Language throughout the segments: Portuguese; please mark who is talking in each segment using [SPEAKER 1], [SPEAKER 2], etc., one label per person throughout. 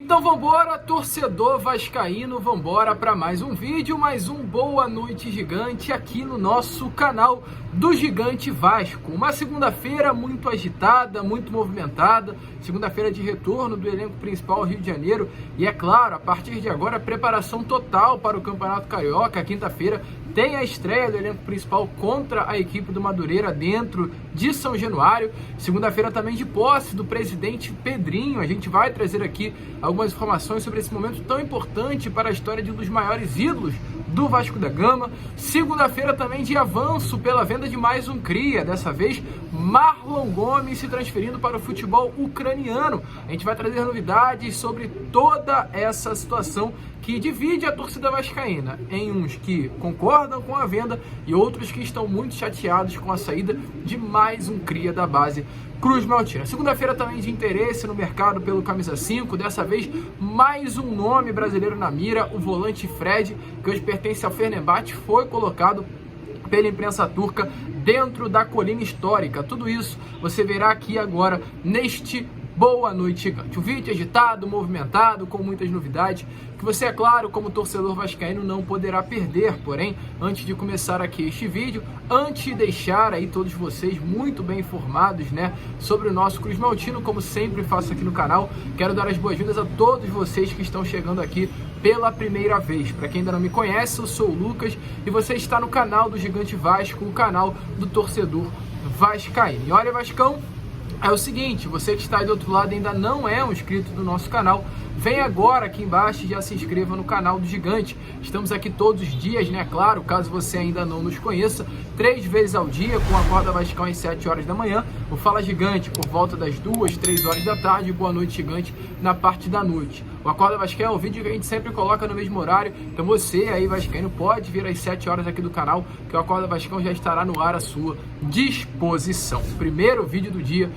[SPEAKER 1] Então vambora, torcedor vascaíno, vambora para mais um vídeo, mais um Boa Noite Gigante aqui no nosso canal do Gigante Vasco. Uma segunda-feira muito agitada, muito movimentada, segunda-feira de retorno do elenco principal ao Rio de Janeiro e é claro, a partir de agora, preparação total para o Campeonato Carioca. Quinta-feira tem a estreia do elenco principal contra a equipe do Madureira dentro de São Januário. Segunda-feira também de posse do presidente Pedrinho. A gente vai trazer aqui algumas informações sobre esse momento tão importante para a história de um dos maiores ídolos do Vasco da Gama. Segunda-feira também de avanço pela venda de mais um cria, dessa vez Marlon Gomes se transferindo para o futebol ucraniano. A gente vai trazer novidades sobre toda essa situação que divide a torcida vascaína em uns que concordam com a venda e outros que estão muito chateados com a saída de mais um cria da base Cruz Maltina. Segunda-feira também de interesse no mercado pelo camisa 5, dessa vez mais um nome brasileiro na mira, o volante Fred, que hoje pertence ao Fenerbahçe, foi colocado pela imprensa turca dentro da colina histórica. Tudo isso você verá aqui agora neste Boa Noite Gigante. Um vídeo agitado, movimentado, com muitas novidades, que você, é claro, como torcedor vascaíno, não poderá perder. Porém, antes de começar aqui este vídeo, antes de deixar aí todos vocês muito bem informados, né, sobre o nosso Cruz Maltino, como sempre faço aqui no canal, quero dar as boas-vindas a todos vocês que estão chegando aqui pela primeira vez. Para quem ainda não me conhece, eu sou o Lucas e você está no canal do Gigante Vasco, o canal do torcedor vascaíno. E olha, Vascão, é o seguinte, você que está aí do outro lado e ainda não é um inscrito do nosso canal, vem agora aqui embaixo e já se inscreva no canal do Gigante. Estamos aqui todos os dias, né? Claro, caso você ainda não nos conheça, 3 vezes ao dia, com a Acorda Vascão às 7 horas da manhã, o Fala Gigante por volta das 2, 3 horas da tarde, e Boa Noite Gigante na parte da noite. O Acorda Vascão é um vídeo que a gente sempre coloca no mesmo horário, então você aí, vascaíno, pode vir às 7 horas aqui do canal, que o Acorda Vascão já estará no ar à sua disposição. Primeiro vídeo do dia,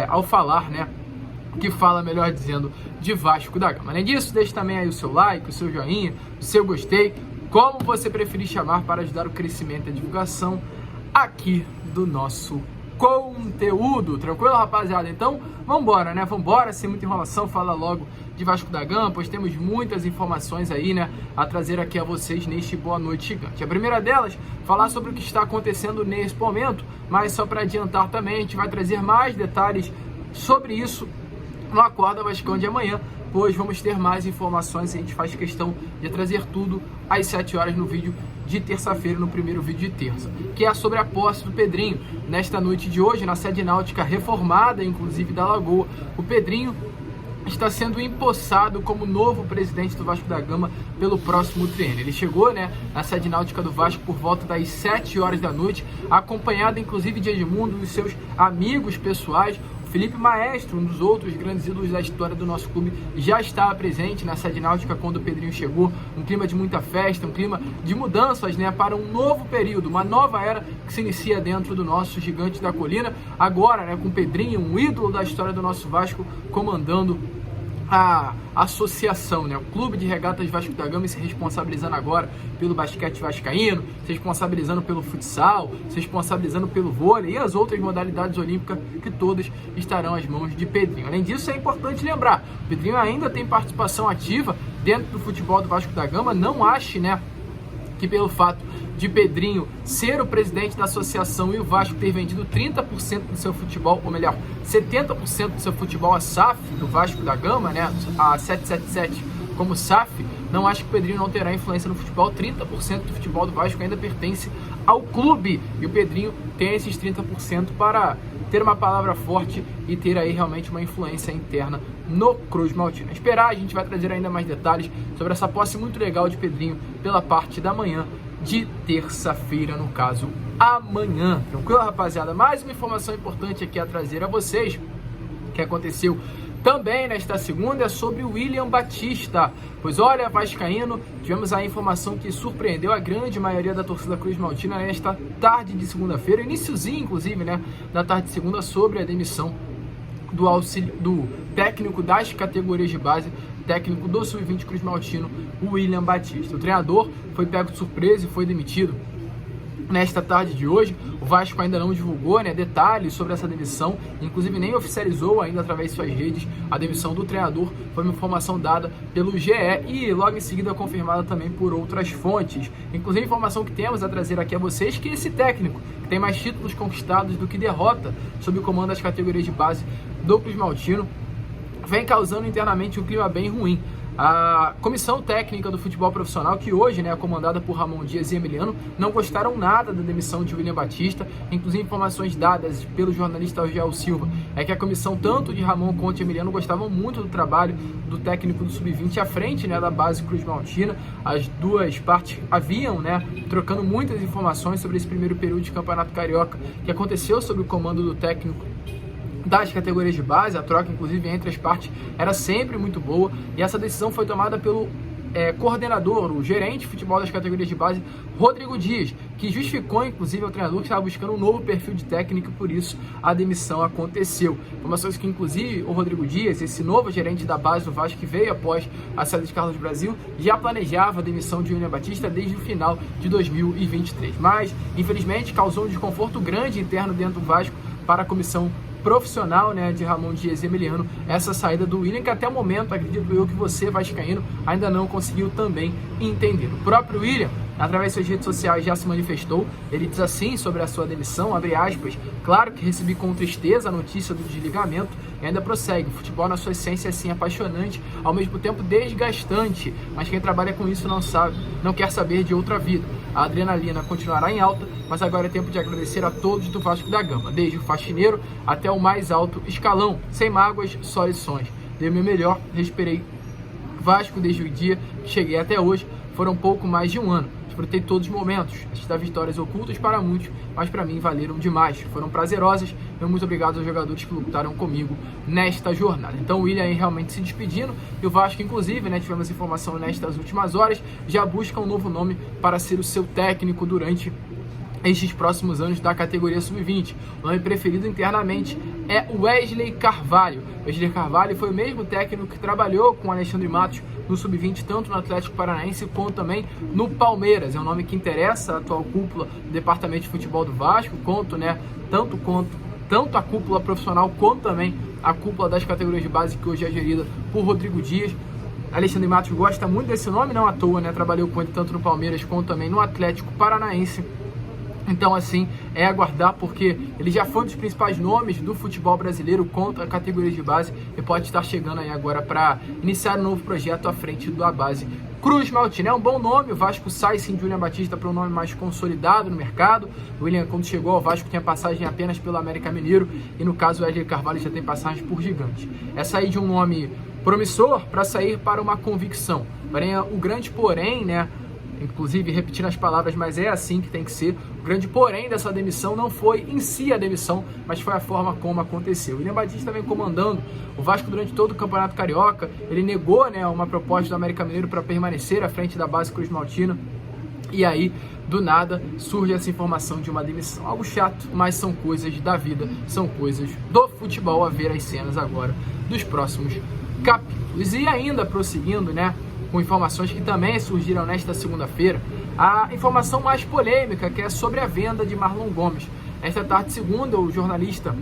[SPEAKER 1] ao falar, né, que fala, melhor dizendo, de Vasco da Gama. Além disso, deixe também aí o seu like, o seu joinha, o seu gostei, como você preferir chamar, para ajudar o crescimento e a divulgação aqui do nosso conteúdo. Tranquilo, rapaziada? Então, vambora, né? Vambora, sem muita enrolação, fala logo de Vasco da Gama, pois temos muitas informações aí, né, a trazer aqui a vocês neste Boa Noite Gigante. A primeira delas, falar sobre o que está acontecendo nesse momento, mas só para adiantar também, a gente vai trazer mais detalhes sobre isso no Acorda Vascão de amanhã, pois vamos ter mais informações e a gente faz questão de trazer tudo às 7 horas no vídeo de terça-feira, no primeiro vídeo de terça, que é sobre a posse do Pedrinho. Nesta noite de hoje, na sede náutica reformada, inclusive da Lagoa, o Pedrinho está sendo empossado como novo presidente do Vasco da Gama pelo próximo triênio. Ele chegou, né, na sede náutica do Vasco por volta das 7 horas da noite, acompanhado inclusive de Edmundo e dos seus amigos pessoais. Felipe Maestro, um dos outros grandes ídolos da história do nosso clube, já estava presente na sede náutica quando o Pedrinho chegou. Um clima de muita festa, um clima de mudanças, né, para um novo período, uma nova era que se inicia dentro do nosso Gigante da Colina. Agora, né, com o Pedrinho, um ídolo da história do nosso Vasco, comandando a associação, né, o Clube de Regatas Vasco da Gama, se responsabilizando agora pelo basquete vascaíno, se responsabilizando pelo futsal, se responsabilizando pelo vôlei e as outras modalidades olímpicas, que todas estarão às mãos de Pedrinho. Além disso, é importante lembrar, o Pedrinho ainda tem participação ativa dentro do futebol do Vasco da Gama. Não ache, né, que pelo fato de Pedrinho ser o presidente da associação e o Vasco ter vendido 30% do seu futebol, ou melhor, 70% do seu futebol à SAF do Vasco da Gama, né, a 777 como SAF, não acho que o Pedrinho não terá influência no futebol. 30% do futebol do Vasco ainda pertence ao clube, e o Pedrinho tem esses 30% para ter uma palavra forte e ter aí realmente uma influência interna no Cruz Maltina. Esperar, a gente vai trazer ainda mais detalhes sobre essa posse muito legal de Pedrinho pela parte da manhã de terça-feira, no caso, amanhã. Tranquilo, rapaziada? Mais uma informação importante aqui a trazer a vocês, que aconteceu também nesta segunda, é sobre o William Batista. Pois olha, vascaíno, tivemos a informação que surpreendeu a grande maioria da torcida Cruz Maltina nesta tarde de segunda-feira, iniciozinho, inclusive, né, da tarde de segunda, sobre a demissão do técnico das categorias de base, técnico do Sub-20 Cruz Maltino, o William Batista. O treinador foi pego de surpresa e foi demitido nesta tarde de hoje. O Vasco ainda não divulgou, né, detalhes sobre essa demissão, inclusive nem oficializou ainda através de suas redes a demissão do treinador. Foi uma informação dada pelo GE e logo em seguida confirmada também por outras fontes. Inclusive a informação que temos a trazer aqui a vocês que esse técnico, que tem mais títulos conquistados do que derrota sob o comando das categorias de base do Cruz Maltino, vem causando internamente um clima bem ruim. A comissão técnica do futebol profissional, que hoje, né, é comandada por Ramon Dias e Emiliano, não gostaram nada da demissão de William Batista. Inclusive informações dadas pelo jornalista Argel Silva é que a comissão, tanto de Ramon quanto de Emiliano, gostavam muito do trabalho do técnico do Sub-20 à frente, né, da base Cruz Maltina. As duas partes haviam, né, trocando muitas informações sobre esse primeiro período de Campeonato Carioca que aconteceu sob o comando do técnico das categorias de base. A troca, inclusive, entre as partes era sempre muito boa, e essa decisão foi tomada pelo coordenador, o gerente de futebol das categorias de base, Rodrigo Dias, que justificou, inclusive, ao treinador que estava buscando um novo perfil de técnico, e por isso a demissão aconteceu. Informações que, inclusive, o Rodrigo Dias, esse novo gerente da base do Vasco, que veio após a saída de Carlos Brasil, já planejava a demissão de William Batista desde o final de 2023. Mas, infelizmente, causou um desconforto grande interno dentro do Vasco para a comissão profissional, né, de Ramon Dias e Emiliano, essa saída do William, que até o momento, acredito eu, que você, vascaíno, ainda não conseguiu também entender. O próprio William, através de suas redes sociais, já se manifestou. Ele diz assim sobre a sua demissão, abre aspas: claro que recebi com tristeza a notícia do desligamento, e ainda prossegue: o futebol na sua essência é sim apaixonante, ao mesmo tempo desgastante, mas quem trabalha com isso não quer saber de outra vida. A adrenalina continuará em alta, mas agora é tempo de agradecer a todos do Vasco da Gama, desde o faxineiro até o mais alto escalão, sem mágoas, só lições. Dei o meu melhor, respirei Vasco desde o dia que cheguei até hoje. Foram pouco mais de um ano. Desfrutei todos os momentos. Estas vitórias ocultas para muitos, mas para mim valeram demais. Foram prazerosas. E muito obrigado aos jogadores que lutaram comigo nesta jornada. Então o William aí realmente se despedindo. E o Vasco, inclusive, né, tivemos informação nestas últimas horas, já busca um novo nome para ser o seu técnico durante estes próximos anos da categoria Sub-20. O nome preferido internamente é Wesley Carvalho. Wesley Carvalho foi o mesmo técnico que trabalhou com Alexandre Matos no Sub-20, tanto no Atlético Paranaense quanto também no Palmeiras. É um nome que interessa a atual cúpula do Departamento de Futebol do Vasco, tanto a cúpula profissional quanto também a cúpula das categorias de base, que hoje é gerida por Rodrigo Dias. Alexandre Matos gosta muito desse nome, não à toa, né? Trabalhou com ele tanto no Palmeiras quanto também no Atlético Paranaense. Então, assim, é aguardar, porque ele já foi um dos principais nomes do futebol brasileiro contra a categoria de base e pode estar chegando aí agora para iniciar um novo projeto à frente da base Cruz Maltina. É um bom nome. O Vasco sai sim de William Batista para um nome mais consolidado no mercado. O William, quando chegou ao Vasco, tinha passagem apenas pelo América Mineiro, e no caso o Wesley Carvalho já tem passagem por Gigante. É sair de um nome promissor para sair para uma convicção. Porém, o grande porém, né, inclusive repetindo as palavras, mas é assim que tem que ser, o grande porém dessa demissão não foi em si a demissão, mas foi a forma como aconteceu. O William Batista vem comandando o Vasco durante todo o Campeonato Carioca. Ele negou, né, uma proposta do América Mineiro para permanecer à frente da base Cruz Maltina, e aí, do nada, surge essa informação de uma demissão. Algo chato, mas são coisas da vida, são coisas do futebol, a ver as cenas agora dos próximos capítulos. E ainda prosseguindo, né, com informações que também surgiram nesta segunda-feira, a informação mais polêmica, que é sobre a venda de Marlon Gomes. Esta tarde, segunda, o jornalista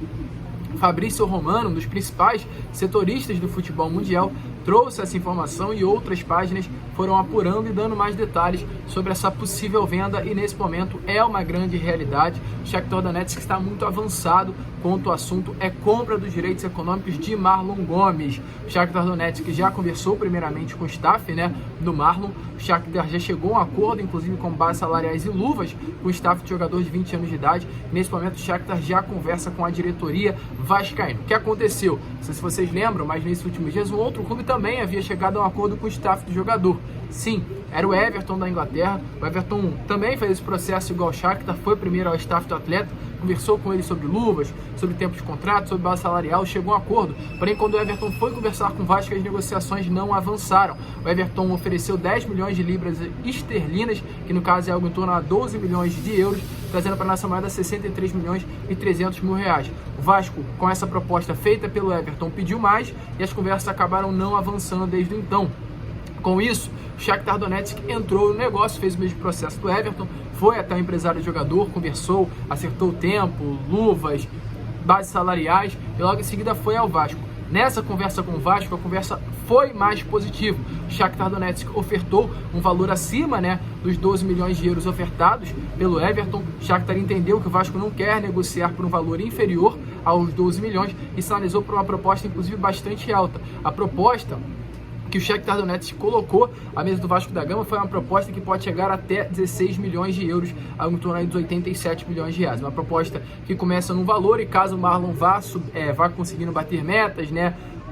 [SPEAKER 1] Fabrício Romano, um dos principais setoristas do futebol mundial, trouxe essa informação, e outras páginas foram apurando e dando mais detalhes sobre essa possível venda, e nesse momento é uma grande realidade. O Shakhtar Donetsk está muito avançado quanto ao assunto é compra dos direitos econômicos de Marlon Gomes. O Shakhtar Donetsk já conversou primeiramente com o staff, né, do Marlon. O Shakhtar já chegou a um acordo, inclusive com bases salariais e luvas, com o staff de jogador de 20 anos de idade. Nesse momento o Shakhtar já conversa com a diretoria vascaína. O que aconteceu? Não sei se vocês lembram, mas nesses últimos dias um outro clube também havia chegado a um acordo com o staff do jogador. Sim, era o Everton da Inglaterra. O Everton também fez esse processo igual o Shakhtar, foi primeiro ao staff do atleta, conversou com ele sobre luvas, sobre tempo de contrato, sobre base salarial, chegou a um acordo. Porém, quando o Everton foi conversar com o Vasco, as negociações não avançaram. O Everton ofereceu 10 milhões de libras esterlinas, que no caso é algo em torno a 12 milhões de euros, trazendo para a nossa moeda 63 milhões e 300 mil reais. O Vasco, com essa proposta feita pelo Everton, pediu mais, e as conversas acabaram não avançando desde então. Com isso, o Shakhtar Donetsk entrou no negócio, fez o mesmo processo do Everton, foi até o empresário do jogador, conversou, acertou o tempo, luvas, bases salariais e logo em seguida foi ao Vasco. Nessa conversa com o Vasco, a conversa foi mais positiva. O Shakhtar Donetsk ofertou um valor acima, dos 12 milhões de euros ofertados pelo Everton. O Shakhtar entendeu que o Vasco não quer negociar por um valor inferior aos 12 milhões e sinalizou por uma proposta, inclusive, bastante alta. A proposta que o Shakhtar Donetsk colocou à mesa do Vasco da Gama foi uma proposta que pode chegar até 16 milhões de euros, algo em torno aí dos 87 milhões de reais. Uma proposta que começa num valor e caso o Marlon vá conseguindo bater metas,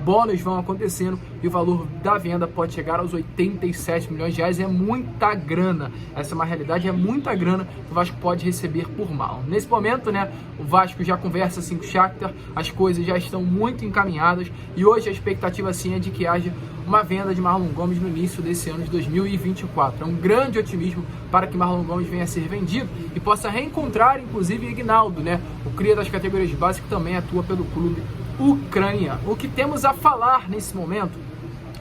[SPEAKER 1] bônus vão acontecendo e o valor da venda pode chegar aos 87 milhões de reais. É muita grana, essa é uma realidade, é muita grana que o Vasco pode receber por Marlon. Nesse momento, o Vasco já conversa assim com o Shakhtar, as coisas já estão muito encaminhadas e hoje a expectativa sim é de que haja uma venda de Marlon Gomes no início desse ano de 2024. É um grande otimismo para que Marlon Gomes venha a ser vendido e possa reencontrar, inclusive, Ignaldo, o cria das categorias de base, que também atua pelo clube ucraniano. O que temos a falar nesse momento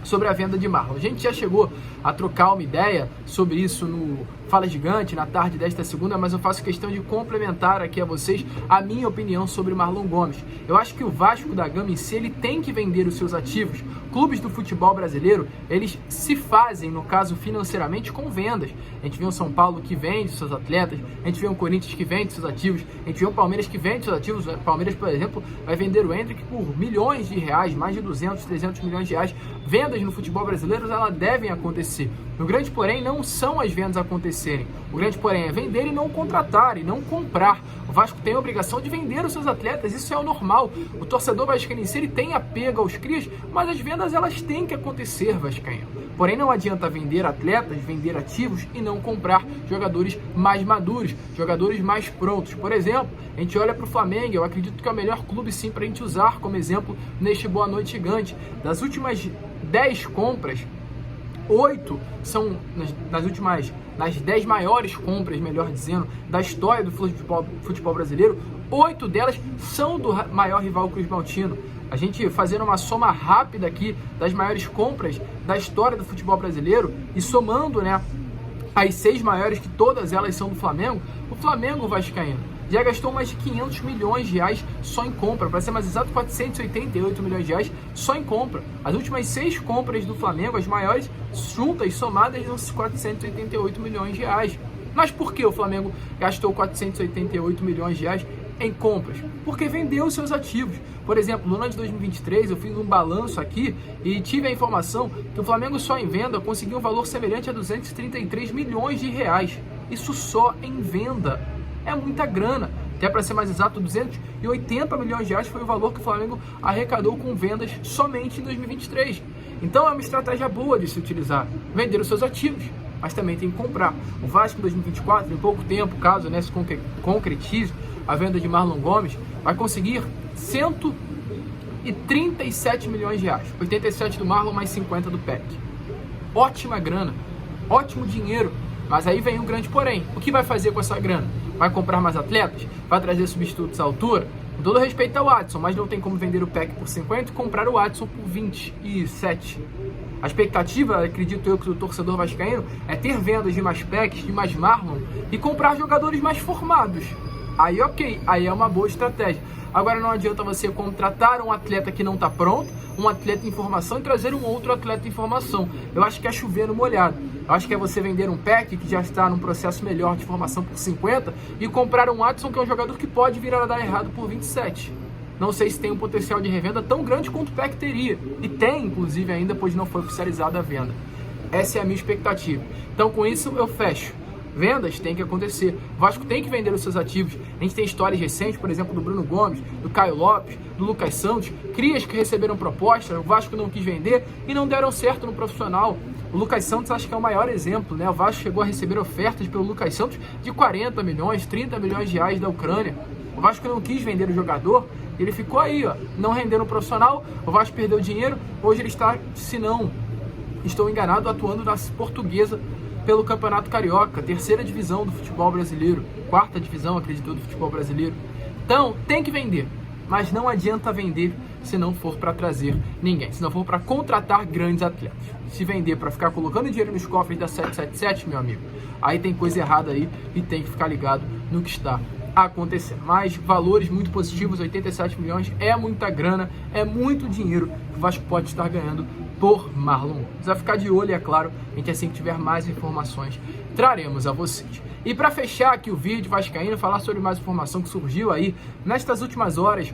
[SPEAKER 1] sobre a venda de Marlon? A gente já chegou a trocar uma ideia sobre isso no Fala Gigante, na tarde desta segunda, mas eu faço questão de complementar aqui a vocês a minha opinião sobre Marlon Gomes. Eu acho que o Vasco da Gama em si, ele tem que vender os seus ativos. Clubes do futebol brasileiro, eles se fazem, no caso financeiramente, com vendas. A gente vê um São Paulo que vende seus atletas, a gente vê um Corinthians que vende seus ativos, a gente vê um Palmeiras que vende seus ativos. O Palmeiras, por exemplo, vai vender o Endrick por milhões de reais, mais de 200, 300 milhões de reais. Vendas no futebol brasileiro, elas devem acontecer. O grande porém não são as vendas acontecerem. O grande porém é vender e não contratar, e não comprar. O Vasco tem a obrigação de vender os seus atletas, isso é o normal. O torcedor vascaíno ele tem apego aos crias, mas as vendas elas têm que acontecer, vascaíno. Porém não adianta vender atletas, vender ativos e não comprar jogadores mais maduros, jogadores mais prontos. Por exemplo, a gente olha para o Flamengo, eu acredito que é o melhor clube sim para a gente usar como exemplo neste Boa Noite Gigante. Das últimas 10 compras, 8 são nas 10 maiores compras, melhor dizendo, da história do futebol brasileiro. 8 delas são do maior rival Cruz Maltino. A gente fazendo uma soma rápida aqui das maiores compras da história do futebol brasileiro e somando, as 6 maiores, que todas elas são do Flamengo, o Flamengo vascaíno já gastou mais de 500 milhões de reais só em compra, para ser mais exato, 488 milhões de reais só em compra. As últimas 6 compras do Flamengo, as maiores juntas, somadas, são 488 milhões de reais. Mas por que o Flamengo gastou 488 milhões de reais em compras? Porque vendeu seus ativos. Por exemplo, no ano de 2023, eu fiz um balanço aqui e tive a informação que o Flamengo só em venda conseguiu um valor semelhante a 233 milhões de reais. Isso só em venda. É muita grana. Até para ser mais exato, 280 milhões de reais foi o valor que o Flamengo arrecadou com vendas somente em 2023. Então é uma estratégia boa de se utilizar. Vender os seus ativos, mas também tem que comprar. O Vasco em 2024, em pouco tempo, caso se concretize a venda de Marlon Gomes, vai conseguir 137 milhões de reais. 87 do Marlon mais 50 do PEC. Ótima grana, ótimo dinheiro. Mas aí vem um grande porém. O que vai fazer com essa grana? Vai comprar mais atletas? Vai trazer substitutos à altura? Com todo respeito ao Adson, mas não tem como vender o PEC por 50 e comprar o Adson por 27. A expectativa, acredito eu, que do torcedor vascaíno é ter vendas de mais PECs, de mais Marlon e comprar jogadores mais formados. Aí ok, aí é uma boa estratégia. Agora não adianta você contratar um atleta que não está pronto, um atleta em formação e trazer um outro atleta em formação. Eu acho que é chover no molhado. Eu acho que é você vender um PEC que já está num processo melhor de formação por 50 e comprar um Adson, que é um jogador que pode vir a dar errado por 27. Não sei se tem um potencial de revenda tão grande quanto o PEC teria. E tem, inclusive, ainda, pois não foi oficializada a venda. Essa é a minha expectativa. Então, com isso, eu fecho. Vendas tem que acontecer. O Vasco tem que vender os seus ativos. A gente tem histórias recentes, por exemplo, do Bruno Gomes, do Caio Lopes, do Lucas Santos, crias que receberam proposta, o Vasco não quis vender e não deram certo no profissional. O Lucas Santos acho que é o maior exemplo, O Vasco chegou a receber ofertas pelo Lucas Santos de 40 milhões, 30 milhões de reais da Ucrânia. O Vasco não quis vender o jogador, ele ficou aí, não rendendo no profissional, o Vasco perdeu dinheiro, hoje ele está, se não estou enganado, atuando na Portuguesa pelo Campeonato Carioca, 3ª divisão do futebol brasileiro, 4ª divisão, acredito, do futebol brasileiro. Então, tem que vender, mas não adianta vender se não for para trazer ninguém, se não for para contratar grandes atletas. Se vender para ficar colocando dinheiro nos cofres da 777, meu amigo, aí tem coisa errada aí e tem que ficar ligado no que está acontecendo. Mas valores muito positivos, 87 milhões é muita grana, é muito dinheiro que o Vasco pode estar ganhando por Marlon. Precisa ficar de olho, é claro, a gente assim que tiver mais informações, traremos a vocês. E para fechar aqui o vídeo vascaíno, falar sobre mais informação que surgiu aí nestas últimas horas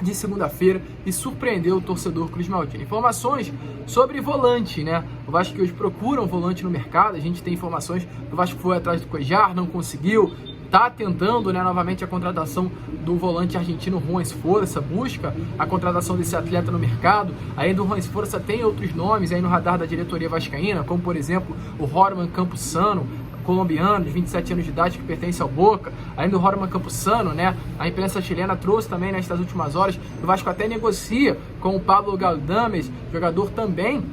[SPEAKER 1] de segunda-feira e surpreendeu o torcedor Cruz Maltino. Informações sobre volante, né? O Vasco que hoje procura um volante no mercado, a gente tem informações do Vasco foi atrás do Cuéllar, não conseguiu, tá tentando, né, novamente a contratação do volante argentino Juan Esforza, busca a contratação desse atleta no mercado. Aí do Juan Esforza tem outros nomes aí no radar da diretoria vascaína, como por exemplo o Roman Campuzano, colombiano, de 27 anos de idade, que pertence ao Boca. Além do Roman Campuzano, né, a imprensa chilena trouxe também nestas últimas horas, o Vasco até negocia com o Pablo Galdames, jogador também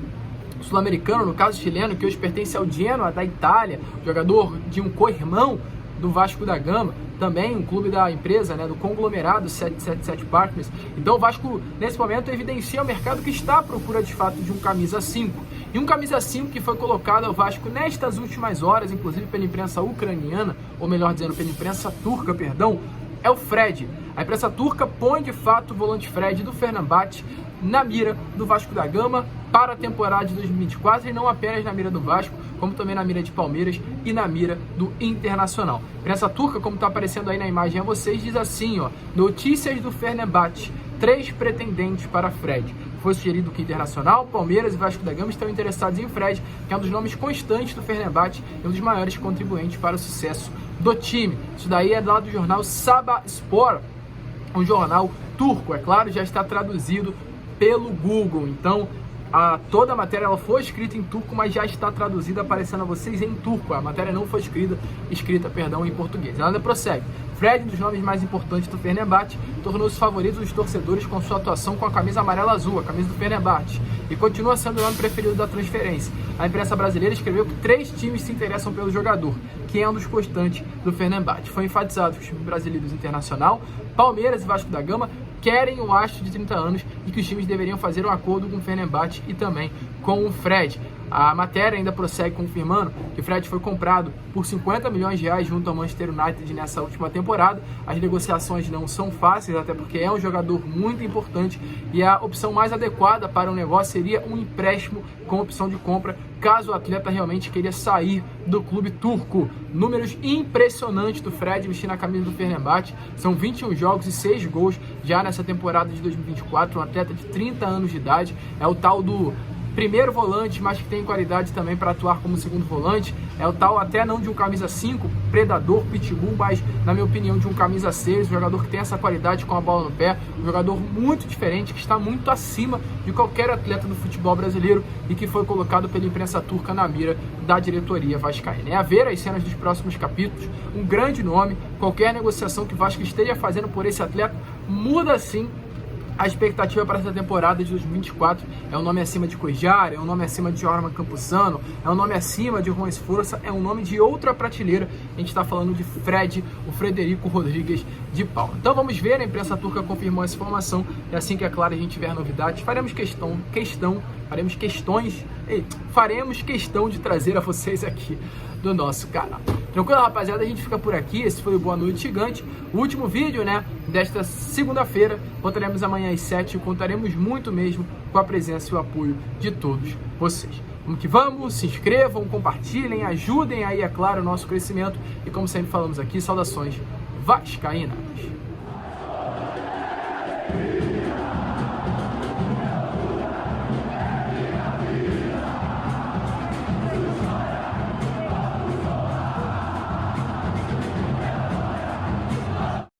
[SPEAKER 1] sul-americano, no caso chileno, que hoje pertence ao Genoa da Itália, jogador de um co-irmão do Vasco da Gama, também um clube da empresa, né, do conglomerado 777 Partners. Então o Vasco, nesse momento, evidencia o mercado que está à procura de fato de um camisa 5. E um camisa 5 que foi colocado ao Vasco nestas últimas horas, inclusive pela imprensa ucraniana, ou melhor dizendo, pela imprensa turca, perdão, é o Fred. A imprensa turca põe de fato o volante Fred do Fenerbahçe na mira do Vasco da Gama para a temporada de 2024 e não apenas na mira do Vasco, como também na mira de Palmeiras e na mira do Internacional. A imprensa turca, como está aparecendo aí na imagem a vocês, diz assim, ó: notícias do Fenerbahçe, 3 pretendentes para Fred. Foi sugerido que Internacional, Palmeiras e Vasco da Gama estão interessados em Fred, que é um dos nomes constantes do Fenerbahçe e um dos maiores contribuintes para o sucesso do time. Isso daí é lá do jornal Sabahspor, um jornal turco, é claro, já está traduzido pelo Google. Então, toda a matéria ela foi escrita em turco, mas já está traduzida aparecendo a vocês em turco. A matéria não foi escrita em português. Ela ainda prossegue. Fred, um dos nomes mais importantes do Fenerbahçe, tornou-se favorito dos torcedores com sua atuação com a camisa amarela-azul, a camisa do Fenerbahçe, e continua sendo o nome preferido da transferência. A imprensa brasileira escreveu que 3 times se interessam pelo jogador, que é um dos constantes do Fenerbahçe. Foi enfatizado que os times brasileiros Internacional, Palmeiras e Vasco da Gama querem o astro de 30 anos e que os times deveriam fazer um acordo com o Fenerbahçe e também com o Fred. A matéria ainda prossegue confirmando que o Fred foi comprado por 50 milhões de reais junto ao Manchester United nessa última temporada. As negociações não são fáceis, até porque é um jogador muito importante e a opção mais adequada para o negócio seria um empréstimo com opção de compra, caso o atleta realmente queria sair do clube turco. Números impressionantes do Fred vestindo a camisa do Fenerbahçe, são 21 jogos e 6 gols já nessa temporada de 2024, um atleta de 30 anos de idade, é o tal do primeiro volante, mas que tem qualidade também para atuar como segundo volante, é o tal até não de um camisa 5, predador, pitbull, mas na minha opinião de um camisa 6, um jogador que tem essa qualidade com a bola no pé, um jogador muito diferente, que está muito acima de qualquer atleta do futebol brasileiro e que foi colocado pela imprensa turca na mira da diretoria vascaína. É a ver as cenas dos próximos capítulos, um grande nome, qualquer negociação que o Vasco esteja fazendo por esse atleta muda sim a expectativa para essa temporada de 2024. É um nome acima de Cuéllar, é um nome acima de Roman Campuzano, é um nome acima de Juan Esforza, é um nome de outra prateleira. A gente está falando de Fred, o Frederico Rodrigues de Paula. Então vamos ver, a imprensa turca confirmou essa informação e assim que é claro a gente tiver novidades, faremos questão de trazer a vocês aqui do nosso canal. Tranquilo, rapaziada? A gente fica por aqui. Esse foi o Boa Noite Gigante, o último vídeo, né, desta segunda-feira. Voltaremos amanhã às 7 e contaremos muito mesmo com a presença e o apoio de todos vocês. Vamos que vamos, se inscrevam, compartilhem, ajudem aí, é claro, o nosso crescimento. E como sempre falamos aqui, saudações vascaínas.